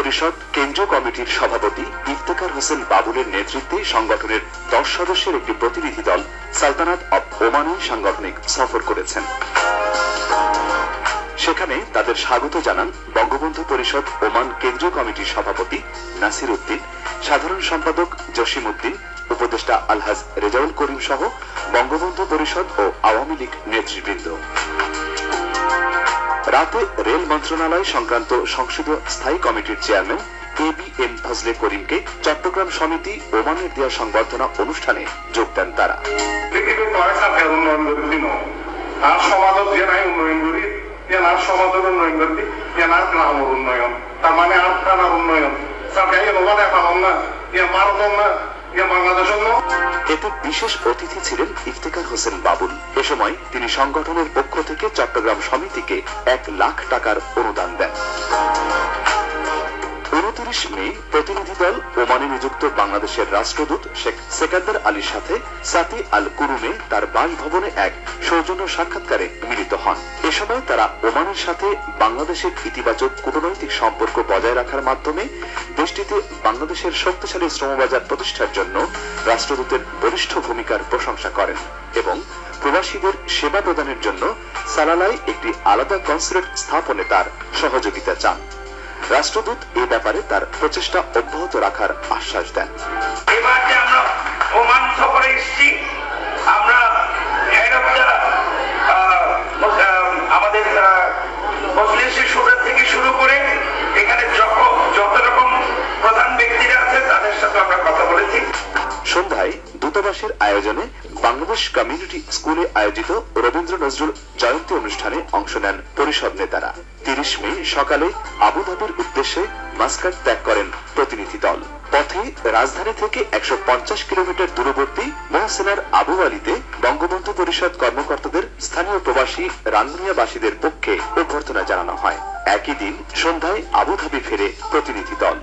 পরিষদ কেন্দ্রীয় কমিটির সভাপতি ইফতেখার হোসেন বাবুলের নেতৃত্বে সংগঠনের 10 সদস্যের একটি প্রতিনিধি দল সালতানাত অব ওমানে সাংগঠনিক সফর করেছেন। সেখানে তাদের স্বাগত জানান বঙ্গবন্ধু পরিষদ ওমান কেন্দ্রীয় কমিটির সভাপতি নাসির উদ্দিন, সাধারণ সম্পাদক জসিম উদ্দিন, উপদেষ্টা আলহাজ রেজাউল করিম সহ বঙ্গবন্ধু পরিষদ ও আওয়ামী লীগ নেতৃবৃন্দ। রাতে রেল মন্ত্রণালয় সংক্রান্ত সংসদীয় স্থায়ী কমিটির চেয়ারম্যান এবিএম ফজলে করিমকে চট্টগ্রাম সমিতি ওমানের দেয়া সংবর্ধনা অনুষ্ঠানে যোগ দেন তারা। সমাজের উন্নয়ন করবি এনার গ্রামের উন্নয়ন, তার মানে আর থানার উন্নয়ন, এতে বিশেষ অতিথি ছিলেন ইফতেখার হোসেন বাবুল। এ সময় তিনি সংগঠনের পক্ষ থেকে চট্টগ্রাম সমিতিকে 1 লাখ টাকার অনুদান দেন। 29 মে প্রতিনিধি দল ওমানে নিযুক্ত বাংলাদেশের রাষ্ট্রদূত শেখ সেকান্দার আলীর সাথে সাতি আল কুরুমে তার বাসভবনে এক সৌজন্য সাক্ষাৎকারে মিলিত হন। এ সময় তারা ওমানের সাথে বাংলাদেশের ইতিবাচক কূটনৈতিক সম্পর্ক বজায় রাখার মাধ্যমে দেশটিতে বাংলাদেশের শক্তিশালী শ্রমবাজার প্রতিষ্ঠার জন্য রাষ্ট্রদূতের বলিষ্ঠ ভূমিকার প্রশংসা করেন এবং প্রবাসীদের সেবা প্রদানের জন্য সালালায় একটি আলাদা কনসুলেট স্থাপনে তার সহযোগিতা চান। রাষ্ট্রদূত এ ব্যাপারে তার প্রচেষ্টা অব্যাহত রাখার আশ্বাস দেন। এবার যে আমরা ওমান সফরে এসেছি, আমরা আমাদের মজলিসের শুরু থেকে শুরু করে এখানে যত রকম প্রধান ব্যক্তিরা আছে তাদের সাথে আমরা কথা বলেছি। সন্ধ্যায় দূতাবাসের আয়োজনে বাংলাদেশ কমিউনিটি স্কুলে আয়োজিত রবীন্দ্র নজরুল জয়ন্তী অনুষ্ঠানে অংশ নেন পরিষদ নেতারা। 30 মে সকালে আবুধাবির উদ্দেশ্যে মাস্কাট ত্যাগ করেন প্রতিনিধি দল। পথে রাজধানী থেকে 150 কিলোমিটার দূরবর্তী মহসেনার আবু আলীতে বঙ্গবন্ধু পরিষদ কর্মকর্তাদের স্থানীয় প্রবাসী রাঙ্গুনিয়াবাসীদের পক্ষে অভ্যর্থনা জানানো হয়। একই দিন সন্ধ্যায় আবুধাবি ফেরে প্রতিনিধি দল।